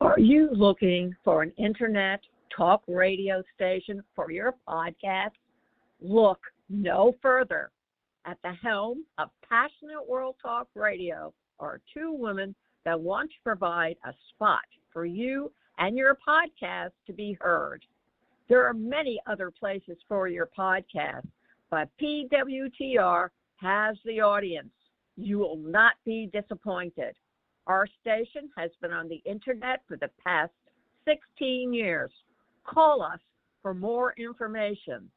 Are you looking for an internet talk radio station for your podcast? Look no further. At the helm of Passionate World Talk Radio are two women that want to provide a spot for you and your podcast to be heard. There are many other places for your podcast, but PWTR has the audience. You will not be disappointed. Our station has been on the internet for the past 16 years. Call us for more information.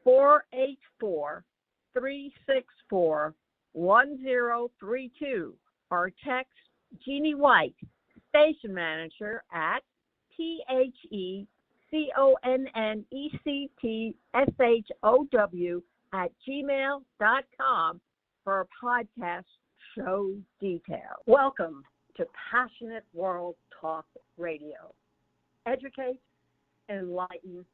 484-364-1032 or text Jeannie White, station manager at THECONNECTSHOW@gmail.com for a podcast show detail. Welcome to Passionate World Talk Radio. Educate, enlighten,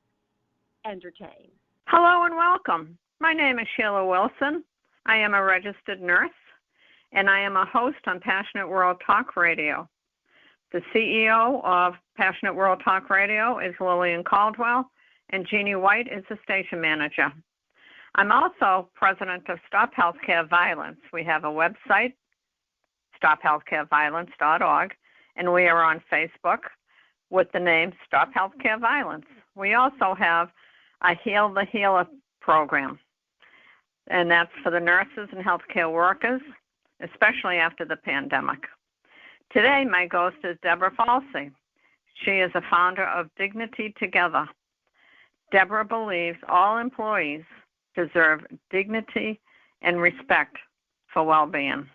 entertain. Hello and welcome. My name is Sheila Wilson. I am a registered nurse, and I am a host on Passionate World Talk Radio. The CEO of Passionate World Talk Radio is Lillian Caldwell, and Jeannie White is the station manager. I'm also president of Stop Healthcare Violence. We have a website, stophealthcareviolence.org, and we are on Facebook with the name Stop Healthcare Violence. We also have a Heal the Healer program, and that's for the nurses and healthcare workers, especially after the pandemic. Today, my host is Debra Falzoi. She is a founder of Dignity Together. Debra believes all employees deserve dignity and respect for well-being.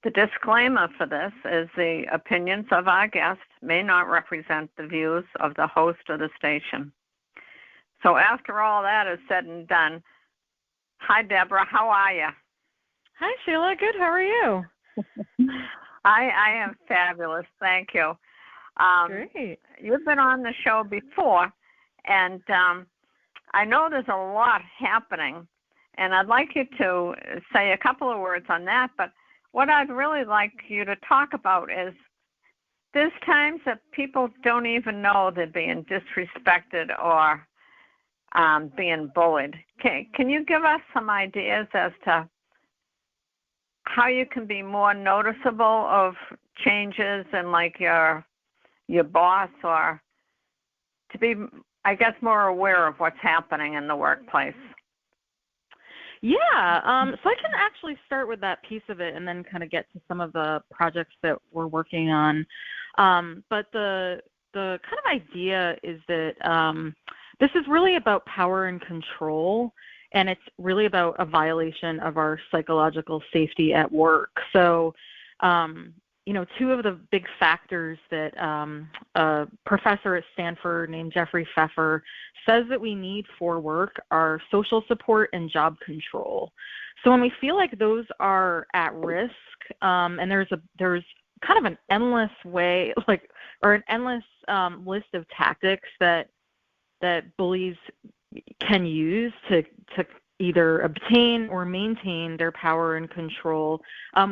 The disclaimer for this is the opinions of our guests may not represent the views of the host of the station. So after all that is said and done, hi, Debra. How are you? Hi, Sheila. Good. How are you? I am fabulous. Thank you. Great. You've been on the show before, and I know there's a lot happening, and I'd like you to say a couple of words on that, but what I'd really like you to talk about is there's times that people don't even know they're being disrespected or being bullied. Can you give us some ideas as to how you can be more noticeable of changes in like your boss, or to be, I guess, more aware of what's happening in the workplace? Yeah, so I can actually start with that piece of it and then kind of get to some of the projects that we're working on. But the kind of idea is that this is really about power and control, and it's really about a violation of our psychological safety at work. So, two of the big factors that a professor at Stanford named Jeffrey Pfeffer says that we need for work are social support and job control. So when we feel like those are at risk, and there's kind of an endless way, or an endless list of tactics that bullies can use to either obtain or maintain their power and control.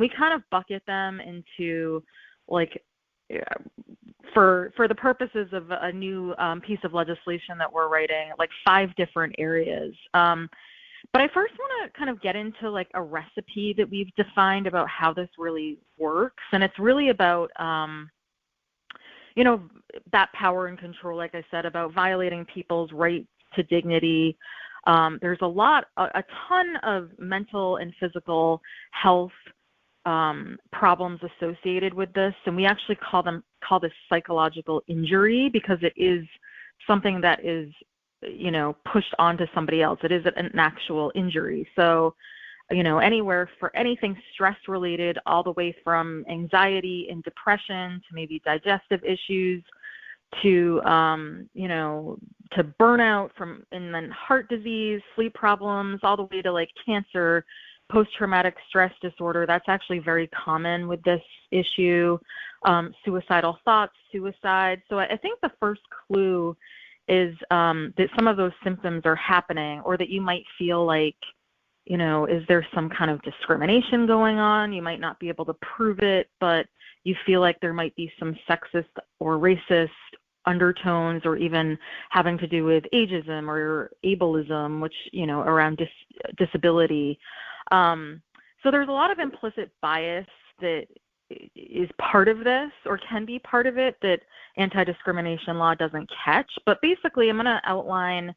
We kind of bucket them into, for the purposes of a new piece of legislation that we're writing, 5 different areas. But I first want to kind of get into a recipe that we've defined about how this really works. And it's really about, that power and control, like I said, about violating people's right to dignity. There's a ton of mental and physical health problems associated with this, and we actually call this psychological injury because it is something that is, pushed onto somebody else. It is an actual injury. So, anywhere for anything stress related, all the way from anxiety and depression to maybe digestive issues to to burnout and then heart disease, sleep problems, all the way to cancer, post-traumatic stress disorder. That's actually very common with this issue. Suicidal thoughts, suicide. So I think the first clue is that some of those symptoms are happening, or that you might feel like, is there some kind of discrimination going on? You might not be able to prove it, but you feel like there might be some sexist or racist undertones, or even having to do with ageism or ableism, which, around disability. So there's a lot of implicit bias that is part of this, or can be part of it, that anti-discrimination law doesn't catch. But basically, I'm going to outline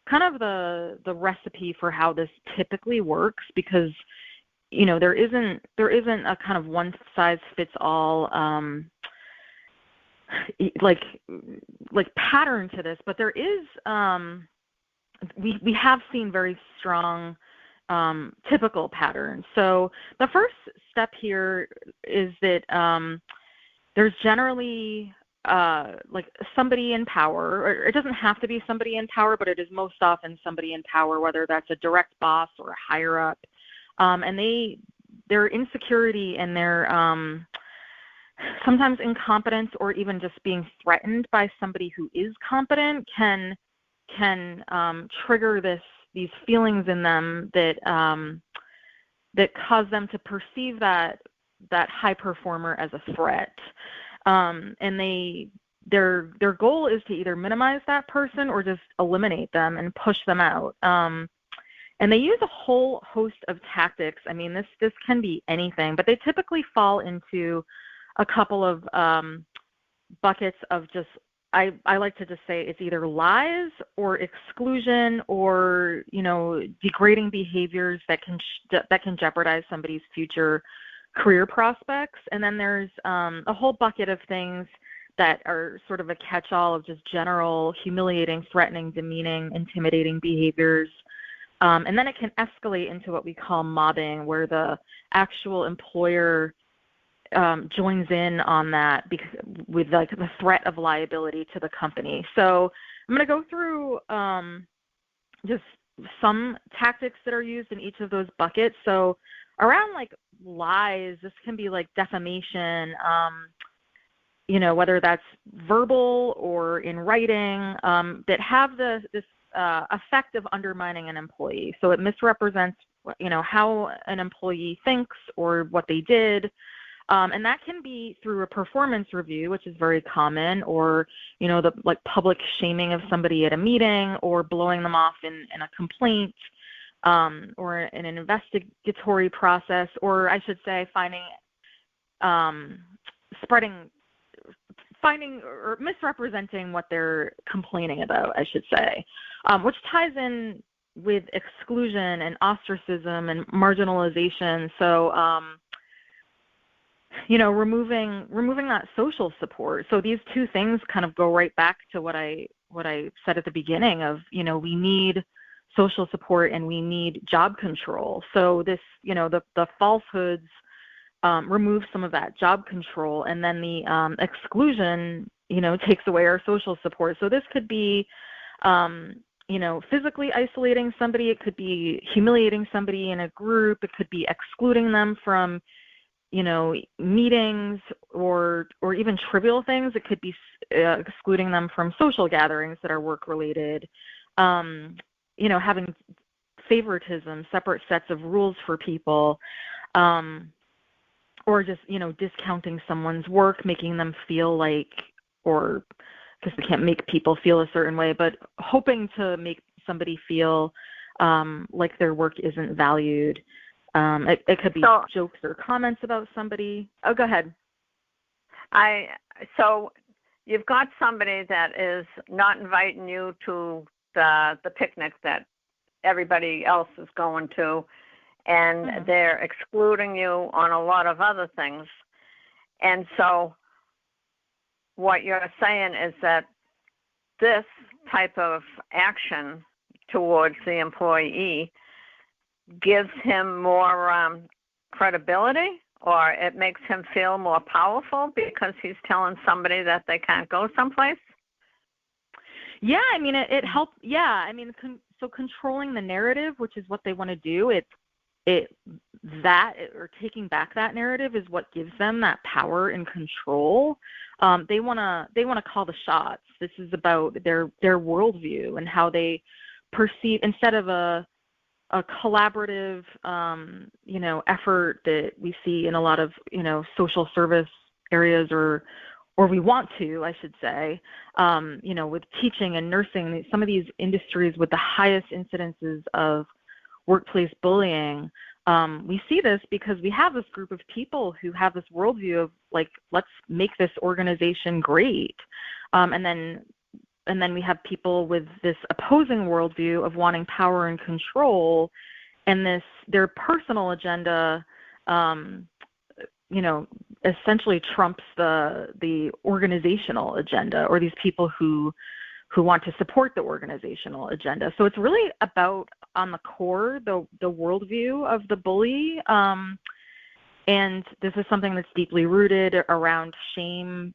kind of the recipe for how this typically works, because there isn't a kind of one size fits all like pattern to this, but there is we have seen very strong typical patterns. So the first step here is that there's generally like somebody in power, or it doesn't have to be somebody in power, but it is most often somebody in power, whether that's a direct boss or a higher up, and their insecurity and their sometimes incompetence, or even just being threatened by somebody who is competent, can trigger these feelings in them that cause them to perceive that high performer as a threat. And their goal is to either minimize that person or just eliminate them and push them out. And they use a whole host of tactics. I mean, this can be anything, but they typically fall into a couple of buckets of just, I like to just say it's either lies or exclusion, or degrading behaviors that can jeopardize somebody's future career prospects. And then there's a whole bucket of things that are sort of a catch-all of just general humiliating, threatening, demeaning, intimidating behaviors. And then it can escalate into what we call mobbing, where the actual employer joins in on that with like the threat of liability to the company. So I'm going to go through just some tactics that are used in each of those buckets. So around like lies, this can be like defamation, whether that's verbal or in writing, that have this effect of undermining an employee. So it misrepresents, how an employee thinks or what they did. And that can be through a performance review, which is very common, or, the like public shaming of somebody at a meeting, or blowing them off in a complaint, or in an investigatory process, or I should say finding or misrepresenting what they're complaining about, I should say, which ties in with exclusion and ostracism and marginalization. So, removing that social support. So these two things kind of go right back to what I said at the beginning of, we need social support and we need job control. So this, the falsehoods remove some of that job control, and then the exclusion, takes away our social support. So this could be, physically isolating somebody. It could be humiliating somebody in a group. It could be excluding them from meetings, or even trivial things. It could be excluding them from social gatherings that are work related, having favoritism, separate sets of rules for people, or just, discounting someone's work, making them feel like, or because we can't make people feel a certain way, but hoping to make somebody feel like their work isn't valued. It could be jokes or comments about somebody. Oh, go ahead. So you've got somebody that is not inviting you to the picnic that everybody else is going to, and they're excluding you on a lot of other things. And so what you're saying is that this type of action towards the employee gives him more credibility, or it makes him feel more powerful because he's telling somebody that they can't go someplace? Yeah, I mean, it helps. Yeah, I mean, so controlling the narrative, which is what they want to do, or taking back that narrative is what gives them that power and control. They want to call the shots. This is about their worldview and how they perceive, instead of a collaborative, effort that we see in a lot of, social service areas, or we want to, I should say, with teaching and nursing, some of these industries with the highest incidences of workplace bullying. We see this because we have this group of people who have this worldview of like, let's make this organization great. And then we have people with this opposing worldview of wanting power and control, and their personal agenda, essentially trumps the organizational agenda, or these people who want to support the organizational agenda. So it's really about, on the core, the worldview of the bully. And this is something that's deeply rooted around shame,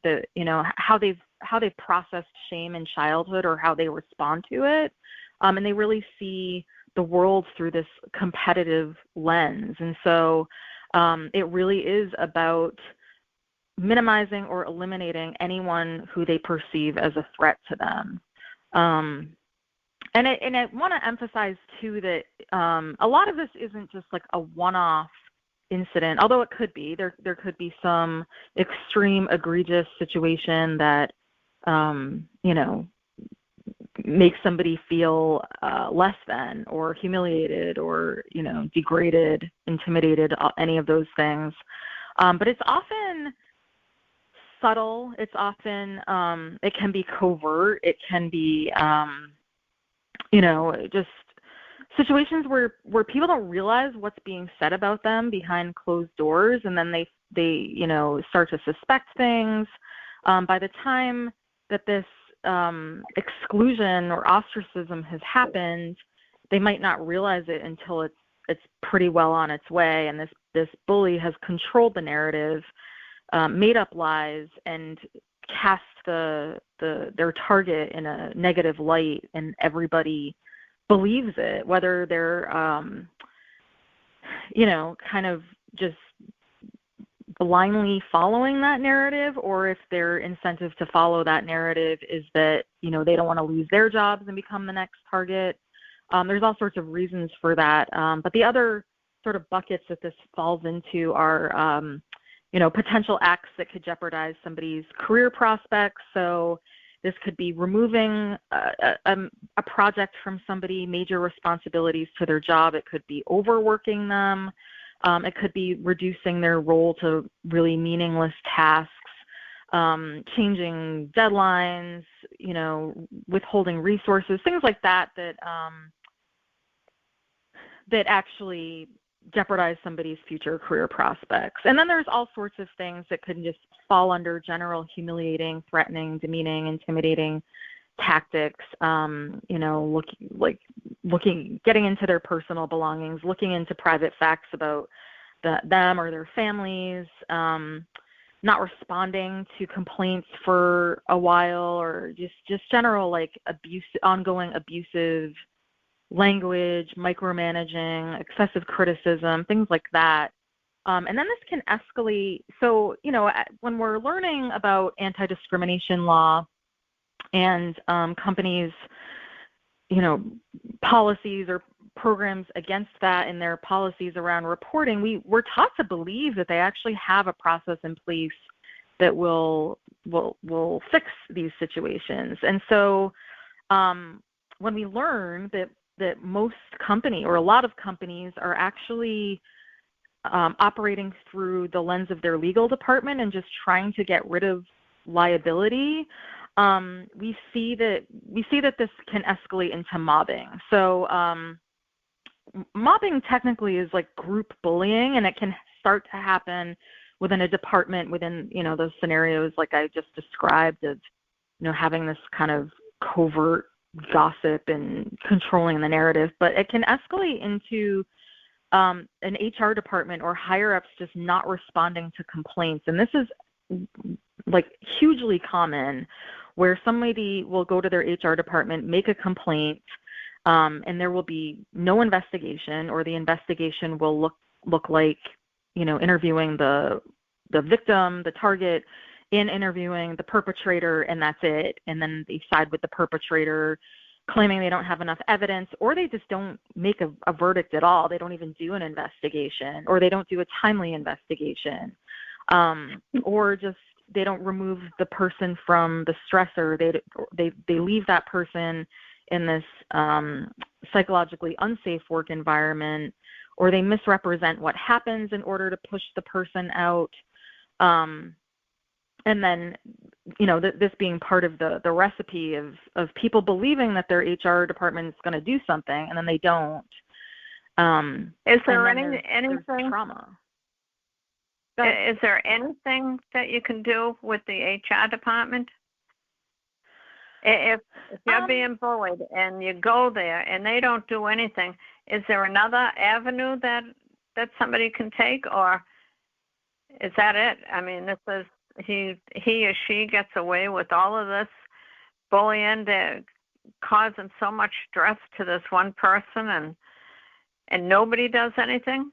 how they've processed shame in childhood, or how they respond to it. And they really see the world through this competitive lens. And so it really is about minimizing or eliminating anyone who they perceive as a threat to them. And I want to emphasize, too, that a lot of this isn't just like a one-off incident, although it could be. There could be some extreme, egregious situation that, makes somebody feel less than, or humiliated, or, degraded, intimidated, any of those things. But it's often subtle. It's often, it can be covert. It can be, just situations where people don't realize what's being said about them behind closed doors, and then they start to suspect things. By the time that this exclusion or ostracism has happened, they might not realize it until it's pretty well on its way, and this bully has controlled the narrative, made up lies, and cast their target in a negative light, and everybody believes it, whether they're kind of just blindly following that narrative, or if their incentive to follow that narrative is that they don't want to lose their jobs and become the next target. There's all sorts of reasons for that, but the other sort of buckets that this falls into are potential acts that could jeopardize somebody's career prospects. So this could be removing a project from somebody, major responsibilities to their job. It could be overworking them. It could be reducing their role to really meaningless tasks, changing deadlines, withholding resources, things like that actually jeopardize somebody's future career prospects. And then there's all sorts of things that could just fall under general humiliating, threatening, demeaning, intimidating tactics, getting into their personal belongings, looking into private facts about them or their families, not responding to complaints for a while, or just general ongoing abusive language, micromanaging, excessive criticism, things like that. And then this can escalate. So, when we're learning about anti-discrimination law and companies, policies or programs against that in their policies around reporting, we're taught to believe that they actually have a process in place that will fix these situations. And so when we learn that most company, or a lot of companies, are actually operating through the lens of their legal department and just trying to get rid of liability, we see that this can escalate into mobbing. So mobbing technically is like group bullying, and it can start to happen within a department, within those scenarios like I just described, of having this kind of covert gossip and controlling the narrative. But it can escalate into an HR department or higher ups just not responding to complaints. And this is like hugely common, where somebody will go to their HR department, make a complaint, and there will be no investigation, or the investigation will look like interviewing the victim, the target, in interviewing the perpetrator, and that's it. And then they side with the perpetrator, claiming they don't have enough evidence, or they just don't make a verdict at all. They don't even do an investigation, or they don't do a timely investigation. or just they don't remove the person from the stressor. They leave that person in this psychologically unsafe work environment, or they misrepresent what happens in order to push the person out. And then, this being part of the recipe of people believing that their HR department is going to do something, and then they don't. Is there anything trauma? Is there anything that you can do with the HR department? If you're being bullied and you go there and they don't do anything, is there another avenue that somebody can take, or is that it? I mean, this is he or she gets away with all of this bullying, causing so much stress to this one person, and nobody does anything?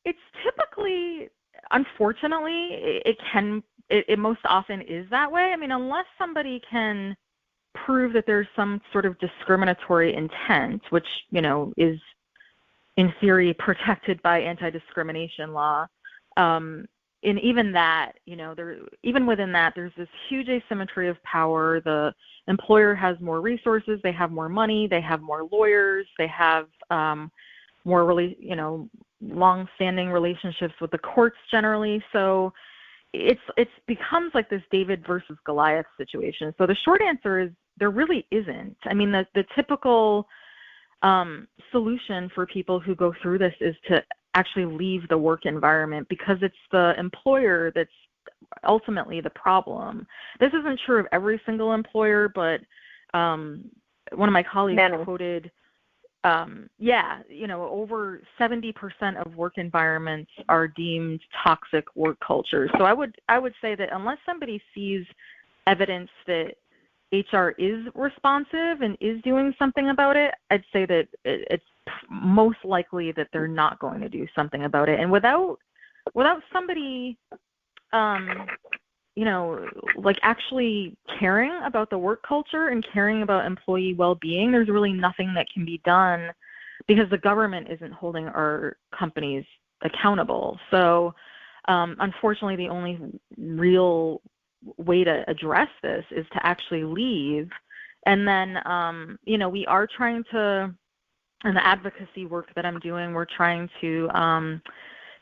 It's typically, unfortunately, it most often is that way. I mean, unless somebody can prove that there's some sort of discriminatory intent, which, is in theory protected by anti-discrimination law. And even that, even within that, there's this huge asymmetry of power. The employer has more resources, they have more money, they have more lawyers, they have more long-standing relationships with the courts generally. So it becomes like this David versus Goliath situation. So the short answer is there really isn't. I mean, the typical solution for people who go through this is to actually leave the work environment, because it's the employer that's ultimately the problem. This isn't true of every single employer, but one of my colleagues quoted, over 70% of work environments are deemed toxic work cultures. So I would say that unless somebody sees evidence that HR is responsive and is doing something about it, I'd say that it's most likely that they're not going to do something about it. And without somebody, actually caring about the work culture and caring about employee well-being, there's really nothing that can be done, because the government isn't holding our companies accountable. So, unfortunately, the only real way to address this is to actually leave. And then, we are trying to, in the advocacy work that I'm doing, we're trying to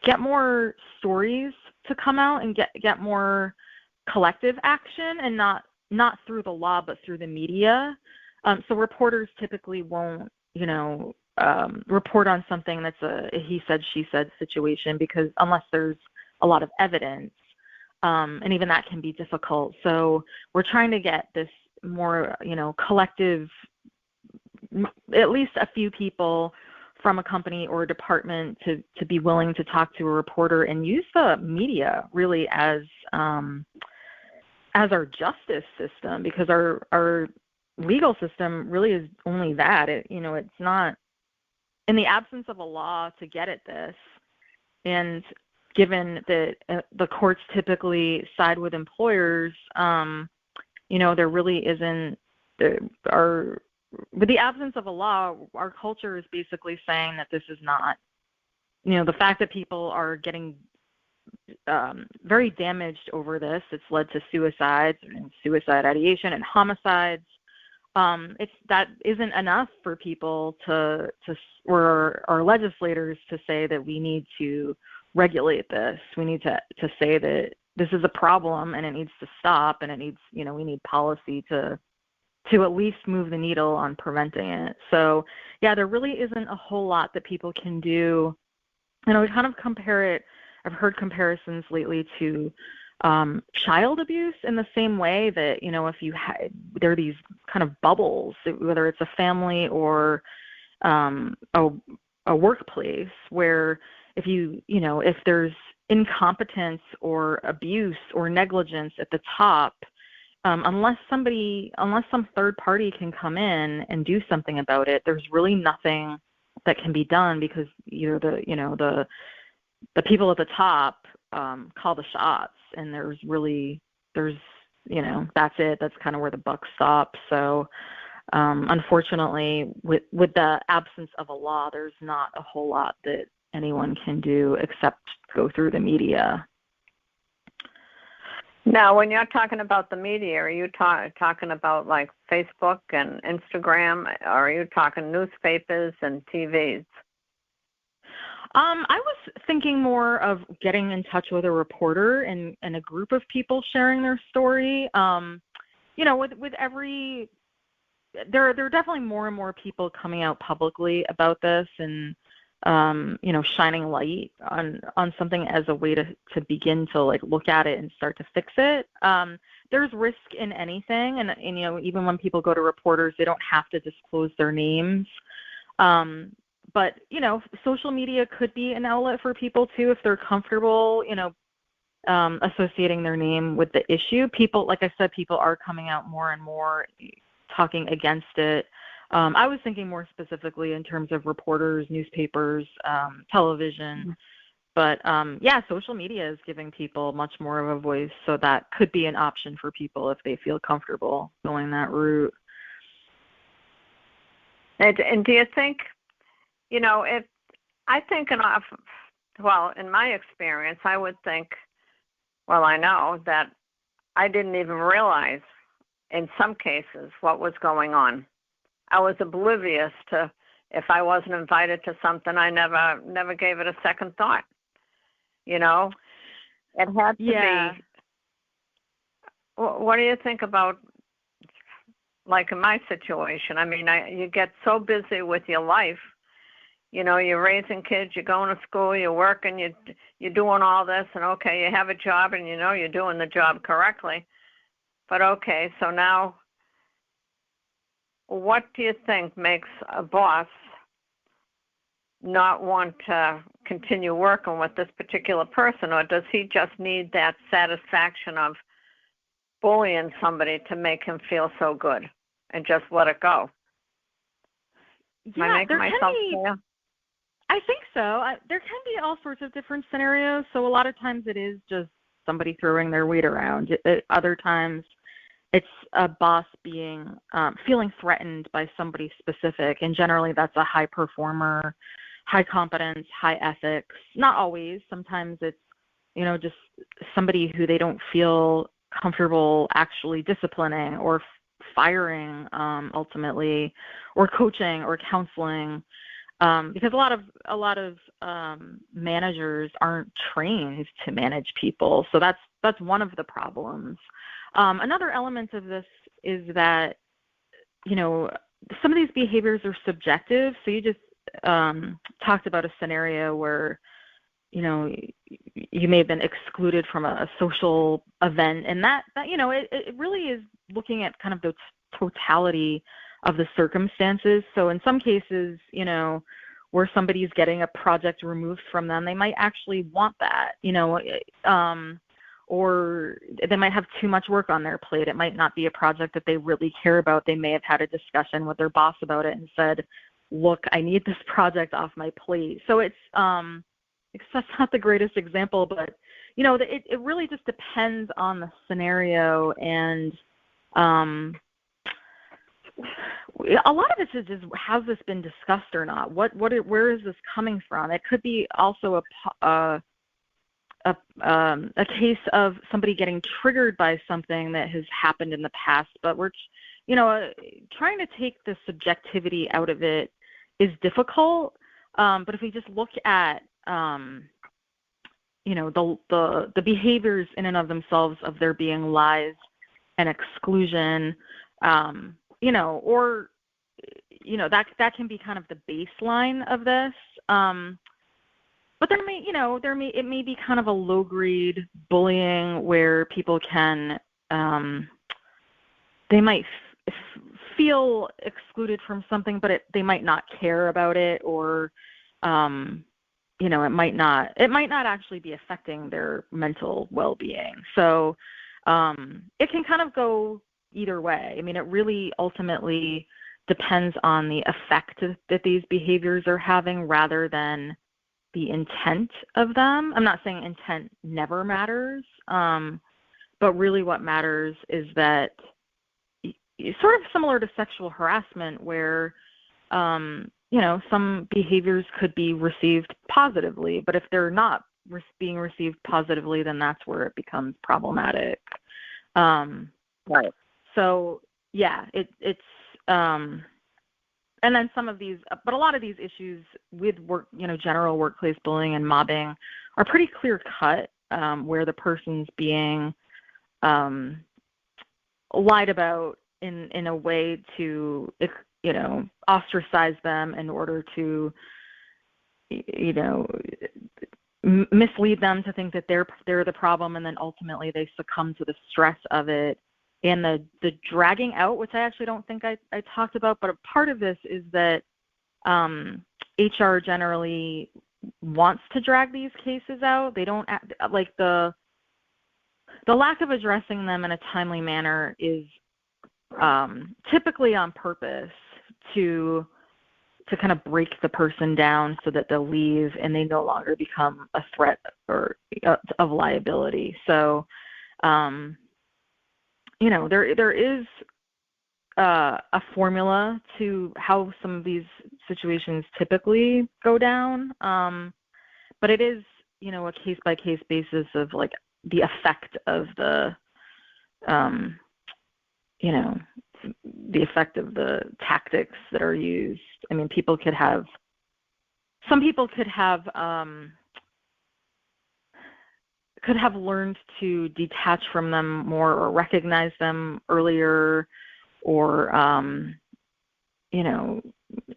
get more stories to come out and get more collective action, and not through the law, but through the media. So reporters typically won't, report on something that's a he said, she said situation, because unless there's a lot of evidence, and even that can be difficult. So we're trying to get this more, collective, at least a few people from a company or a department to be willing to talk to a reporter and use the media really as our justice system, because our legal system really is only that. It's not, in the absence of a law to get at this, and given that the courts typically side with employers, there really isn't, with the absence of a law, our culture is basically saying that this is not, the fact that people are getting very damaged over this. It's led to suicides and suicide ideation and homicides. That isn't enough for people or our legislators to say that we need to regulate this. We need to say that this is a problem and it needs to stop, and it needs, we need policy to at least move the needle on preventing it. So yeah, there really isn't a whole lot that people can do. We kind of compare it, I've heard comparisons lately to child abuse, in the same way that, if there are these kind of bubbles, whether it's a family or a workplace, where if there's incompetence or abuse or negligence at the top, unless some third party can come in and do something about it, there's really nothing that can be done, because either the people at the top call the shots, and that's it. That's kind of where the buck stops. So unfortunately, with the absence of a law, there's not a whole lot that anyone can do except go through the media. Now, when you're talking about the media, are you talking about like Facebook and Instagram, or are you talking newspapers and TVs? I was thinking more of getting in touch with a reporter and a group of people sharing their story. With every there are definitely more and more people coming out publicly about this and shining light on something as a way to begin to like look at it and start to fix it. There's risk in anything, and even when people go to reporters, they don't have to disclose their names. But social media could be an outlet for people too if they're comfortable, associating their name with the issue. People, like I said, people are coming out more and more talking against it. I was thinking more specifically in terms of reporters, newspapers, television. But, social media is giving people much more of a voice, so that could be an option for people if they feel comfortable going that route. And do you think, in my experience, I would think, I know that I didn't even realize in some cases what was going on. I was oblivious to, if I wasn't invited to something, I never gave it a second thought. It had to be. What do you think about, like in my situation? I mean, you get so busy with your life. You're raising kids, you're going to school, you're working, you're doing all this, and okay, you have a job, and you're doing the job correctly. But okay, so now, what do you think makes a boss not want to continue working with this particular person, or does he just need that satisfaction of bullying somebody to make him feel so good and just let it go? Am I making myself clear? I think so. There can be all sorts of different scenarios. So a lot of times it is just somebody throwing their weight around. Other times it's a boss feeling threatened by somebody specific, and generally that's a high performer, high competence, high ethics. Not always. Sometimes it's just somebody who they don't feel comfortable actually disciplining or firing ultimately, or coaching or counseling. Because a lot of managers aren't trained to manage people, so that's one of the problems. Another element of this is that some of these behaviors are subjective. So you just talked about a scenario where you may have been excluded from a social event, and that it really is looking at kind of the totality of the circumstances. So in some cases, where somebody's getting a project removed from them, they might actually want that, or they might have too much work on their plate. It might not be a project that they really care about. They may have had a discussion with their boss about it and said, look, I need this project off my plate. So that's not the greatest example, but it really just depends on the scenario, and a lot of this is has this been discussed or not? Where is this coming from? It could be also a case of somebody getting triggered by something that has happened in the past, but we're trying to take the subjectivity out of it is difficult. But if we just look at the behaviors in and of themselves of there being lies and exclusion, or that can be kind of the baseline of this. But it may be kind of a low grade bullying where people can they might feel excluded from something, but they might not care about it, or it might not actually be affecting their mental well-being. So it can kind of go either way. I mean, it really ultimately depends on the effect that these behaviors are having rather than the intent of them. I'm not saying intent never matters, but really what matters is that sort of similar to sexual harassment where, some behaviors could be received positively, but if they're not being received positively, then that's where it becomes problematic. Right. So yeah, it's and then some of these, but a lot of these issues with work, general workplace bullying and mobbing are pretty clear cut, where the person's being lied about in a way to, ostracize them in order to, mislead them to think that they're the problem, and then ultimately they succumb to the stress of it. And the dragging out, which I actually don't think I talked about, but a part of this is that HR generally wants to drag these cases out. They don't like the lack of addressing them in a timely manner is typically on purpose to kind of break the person down so that they'll leave and they no longer become a threat or of liability. So there is a formula to how some of these situations typically go down, but it is, a case-by-case basis of like the effect of the effect of the tactics that are used. I mean, some people could have learned to detach from them more or recognize them earlier, or,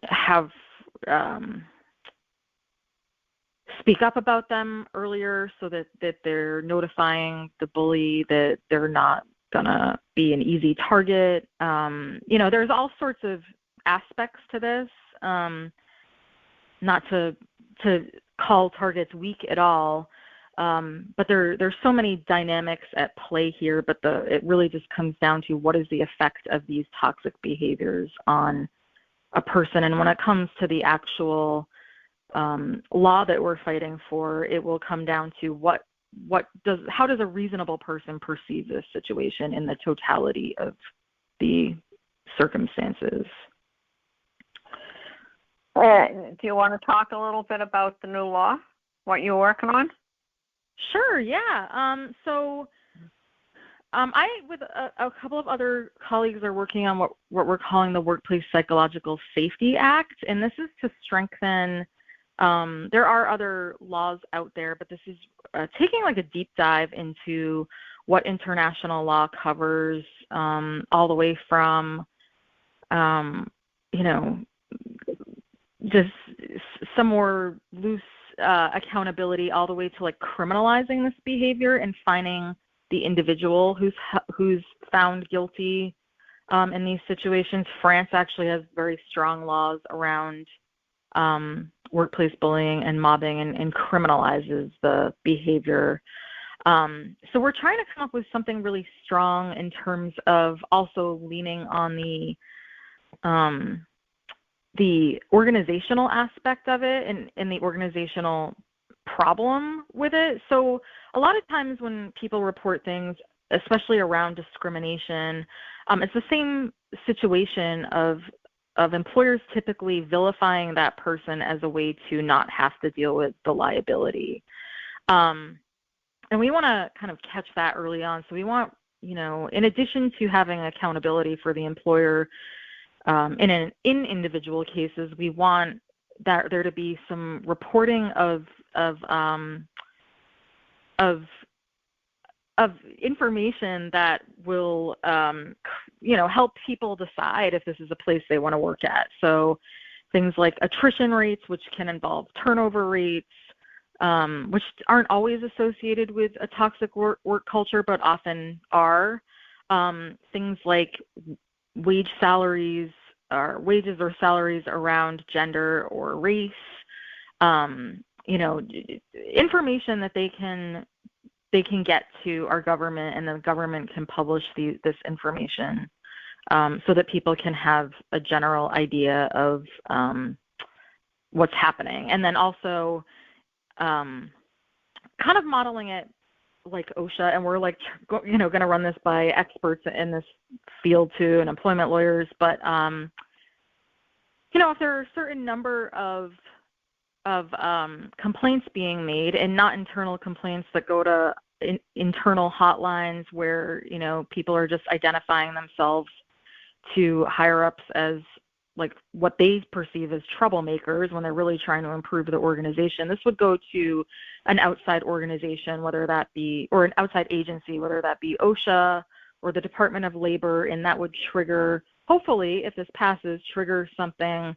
have speak up about them earlier so that they're notifying the bully that they're not going to be an easy target. There's all sorts of aspects to this, not to call targets weak at all. But there's so many dynamics at play here, but it really just comes down to what is the effect of these toxic behaviors on a person. And when it comes to the actual law that we're fighting for, it will come down to how does a reasonable person perceive this situation in the totality of the circumstances. Do you want to talk a little bit about the new law, what you're working on? Sure, yeah. So I, with a couple of other colleagues, are working on what we're calling the Workplace Psychological Safety Act, and this is to strengthen, there are other laws out there, but this is taking like a deep dive into what international law covers, all the way from, just some more loose accountability all the way to like criminalizing this behavior and finding the individual who's found guilty in these situations. France actually has very strong laws around workplace bullying and mobbing and criminalizes the behavior. So we're trying to come up with something really strong in terms of also leaning on the organizational aspect of it and the organizational problem with it. So a lot of times when people report things, especially around discrimination, it's the same situation of employers typically vilifying that person as a way to not have to deal with the liability. And we want to kind of catch that early on. So we want, in addition to having accountability for the employer, in individual cases, we want there to be some reporting of information that will help people decide if this is a place they want to work at. So things like attrition rates, which can involve turnover rates, which aren't always associated with a toxic work culture, but often are. Things like wage salaries or wages or salaries around gender or race, information that they can get to our government, and the government can publish this information so that people can have a general idea of what's happening. And then also kind of modeling it like OSHA, and we're like, going to run this by experts in this field too, and employment lawyers. But, if there are a certain number of complaints being made, and not internal complaints that go to internal hotlines where, you know, people are just identifying themselves to higher ups as like what they perceive as troublemakers when they're really trying to improve the organization. This would go to an outside organization, whether that be, or an outside agency, whether that be OSHA or the Department of Labor, and that would trigger, hopefully, if this passes, trigger something,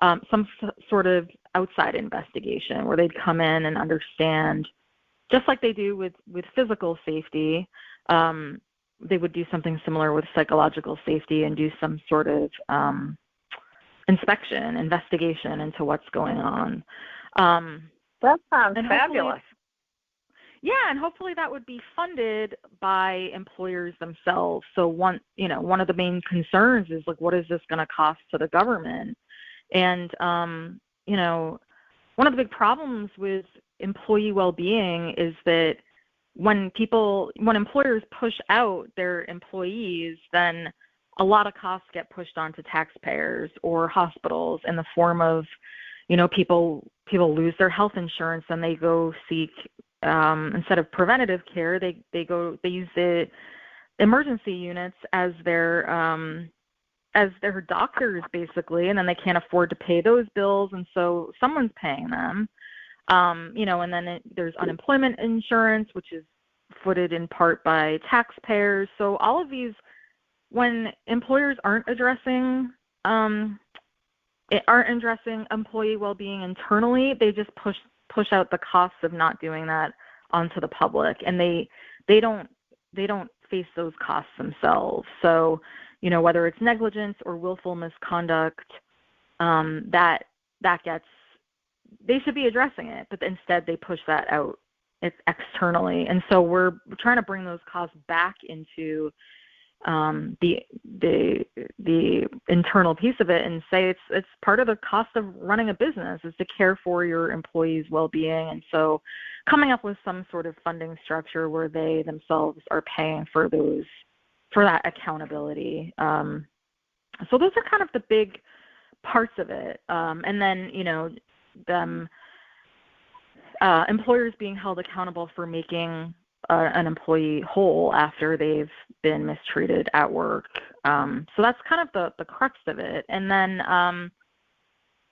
some sort of outside investigation where they'd come in and understand, just like they do with physical safety, they would do something similar with psychological safety and do some sort of investigation into what's going on. That sounds fabulous. Yeah, and hopefully that would be funded by employers themselves. So one of the main concerns is like, what is this going to cost to the government? And you know, one of the big problems with employee well-being is that when employers push out their employees, then a lot of costs get pushed onto taxpayers or hospitals in the form of, you know, people lose their health insurance and they go seek, instead of preventative care, they use the emergency units as their doctors basically, and then they can't afford to pay those bills, and so someone's paying them. You know, and then there's unemployment insurance, which is footed in part by taxpayers. So all of these, when employers aren't addressing employee well-being internally, they just push out the costs of not doing that onto the public, and they don't face those costs themselves. So, you know, whether it's negligence or willful misconduct, they should be addressing it, but instead they push that out externally. And so we're trying to bring those costs back into the internal piece of it and say it's part of the cost of running a business is to care for your employees' well-being. And so coming up with some sort of funding structure where they themselves are paying for that accountability. So those are kind of the big parts of it. And then, you know, employers being held accountable for making an employee whole after they've been mistreated at work. So that's kind of the crux of it. And then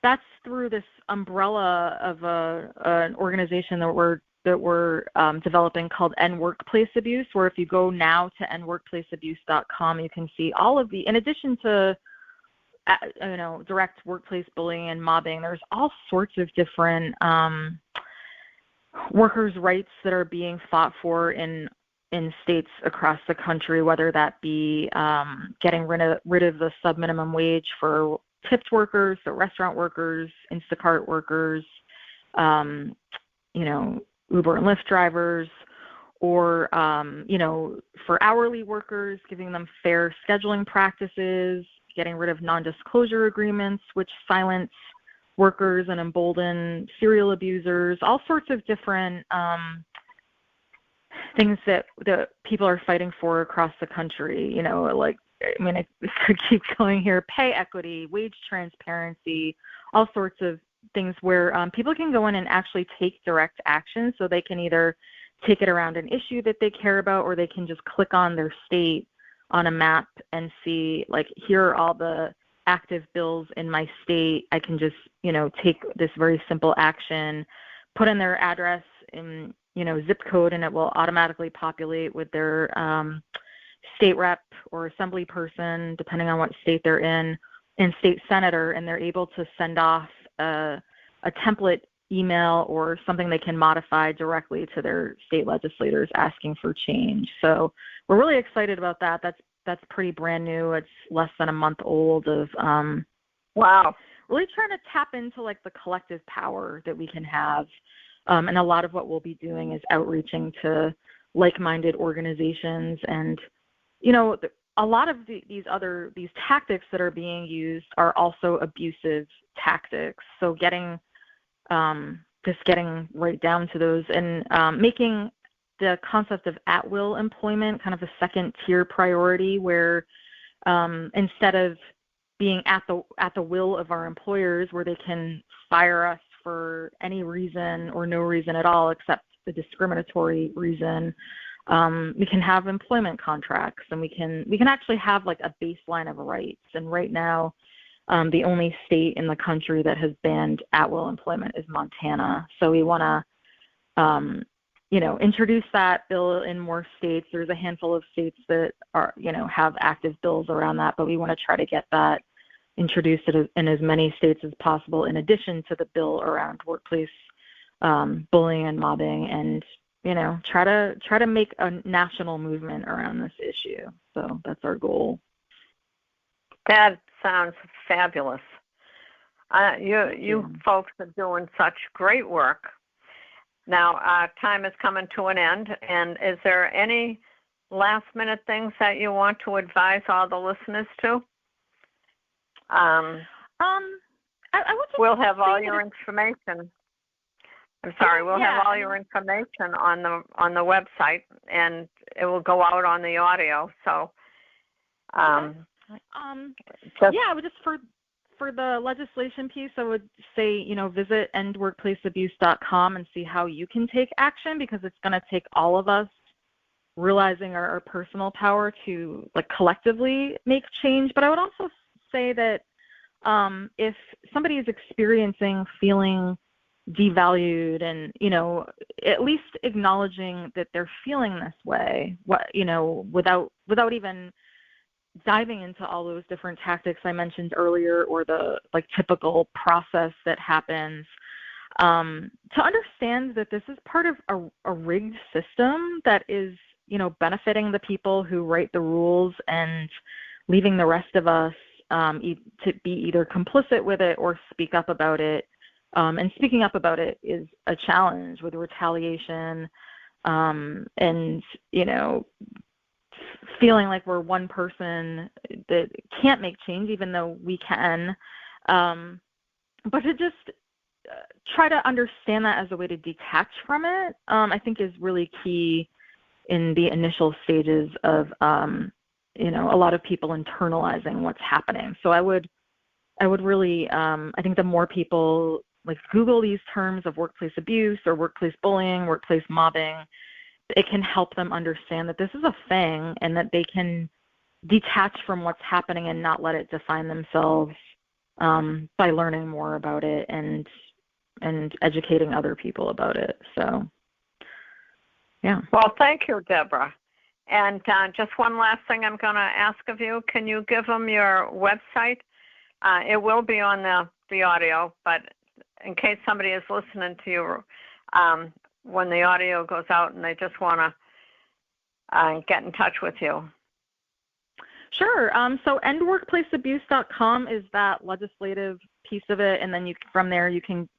that's through this umbrella of an organization that we're developing called End Workplace Abuse, where if you go now to endworkplaceabuse.com, you can see all of in addition to direct workplace bullying and mobbing, there's all sorts of different workers' rights that are being fought for in states across the country, whether that be getting rid of the sub-minimum wage for tipped workers, so restaurant workers, Instacart workers, Uber and Lyft drivers, or, for hourly workers, giving them fair scheduling practices, getting rid of non-disclosure agreements, which silence workers and embolden serial abusers, all sorts of different things that people are fighting for across the country. I could keep going here, pay equity, wage transparency, all sorts of things where people can go in and actually take direct action. So they can either take it around an issue that they care about, or they can just click on their state on a map and see, like, here are all the active bills in my state. I can just, take this very simple action, put in their address and, zip code, and it will automatically populate with their state rep or assembly person, depending on what state they're in, and state senator, and they're able to send off a template email or something they can modify directly to their state legislators asking for change. So we're really excited about that. That's pretty brand new. It's less than a month old of wow. Really trying to tap into like the collective power that we can have. And a lot of what we'll be doing is outreaching to like-minded organizations. And, a lot of these tactics that are being used are also abusive tactics. So getting right down to those and making the concept of at-will employment kind of a second-tier priority, where instead of being at the will of our employers, where they can fire us for any reason or no reason at all except the discriminatory reason, we can have employment contracts, and we can actually have like a baseline of rights. And right now, the only state in the country that has banned at-will employment is Montana. So we want to, introduce that bill in more states. There's a handful of states that are, have active bills around that, but we want to try to get that introduced in as many states as possible, in addition to the bill around workplace bullying and mobbing, and try to make a national movement around this issue. So that's our goal. That sounds fabulous. You folks are doing such great work. Now, our time is coming to an end, and is there any last-minute things that you want to advise all the listeners to? I would just we'll have all your information. I'm sorry, we'll have all your information on the website, and it will go out on the audio. So, I would just for the legislation piece, I would say, visit endworkplaceabuse.com and see how you can take action, because it's going to take all of us realizing our personal power to collectively make change. But I would also say that if somebody is experiencing feeling devalued, and at least acknowledging that they're feeling this way, without even diving into all those different tactics I mentioned earlier, or the typical process that happens, to understand that this is part of a rigged system that is benefiting the people who write the rules and leaving the rest of us to be either complicit with it or speak up about it. And speaking up about it is a challenge with retaliation, and feeling like we're one person that can't make change, even though we can. But to just try to understand that as a way to detach from it, I think is really key in the initial stages of, a lot of people internalizing what's happening. So I would really, I think the more people Google these terms of workplace abuse or workplace bullying, workplace mobbing, it can help them understand that this is a thing, and that they can detach from what's happening and not let it define themselves, by learning more about it and educating other people about it. So, yeah. Well, thank you, Debra. And just one last thing I'm going to ask of you. Can you give them your website? It will be on the audio, but in case somebody is listening to you when the audio goes out and they just want to get in touch with you. Sure. So endworkplaceabuse.com is that legislative piece of it, and then from there you can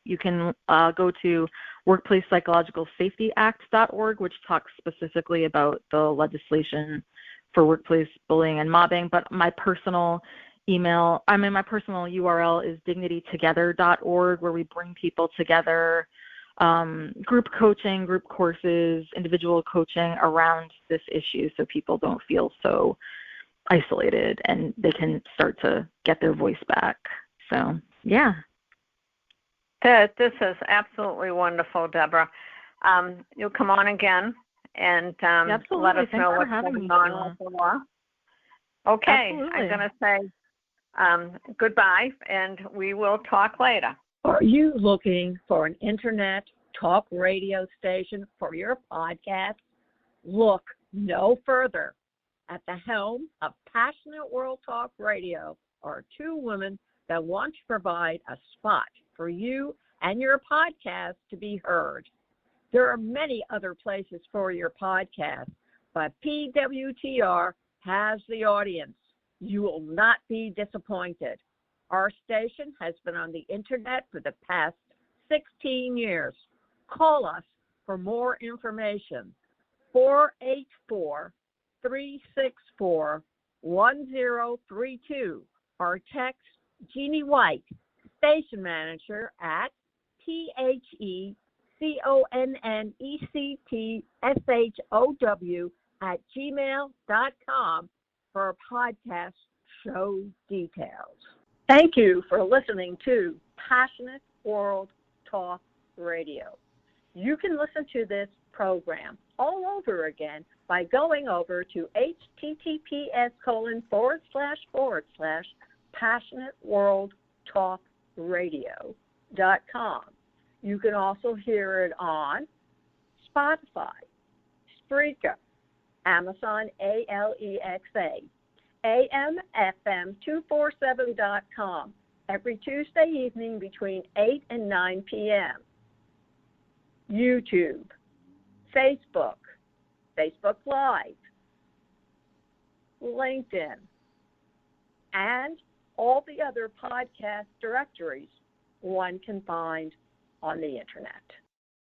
go to workplacepsychologicalsafetyact.org, which talks specifically about the legislation for workplace bullying and mobbing. But my personal URL is dignitytogether.org, where we bring people together, group coaching, group courses, individual coaching around this issue, so people don't feel so isolated and they can start to get their voice back. So, yeah. This is absolutely wonderful, Debra. You'll come on again and let us know what's going on with the law. Okay, absolutely. I'm going to say goodbye, and we will talk later. Are you looking for an internet talk radio station for your podcast? Look no further. At the helm of Passionate World Talk Radio are two women that want to provide a spot for you and your podcast to be heard. There are many other places for your podcast, but PWTR has the audience. You will not be disappointed. Our station has been on the internet for the past 16 years. Call us for more information. 484-364-1032, or text Jeannie White, station manager, at THECONNECTSHOW@gmail.com for podcast show details. Thank you for listening to Passionate World Talk Radio. You can listen to this program all over again by going over to https://passionateworldtalkradio.com. You can also hear it on Spotify, Spreaker, Amazon Alexa, AMFM247.com every Tuesday evening between 8 and 9 p.m. YouTube, Facebook, Facebook Live, LinkedIn, and all the other podcast directories one can find on the Internet.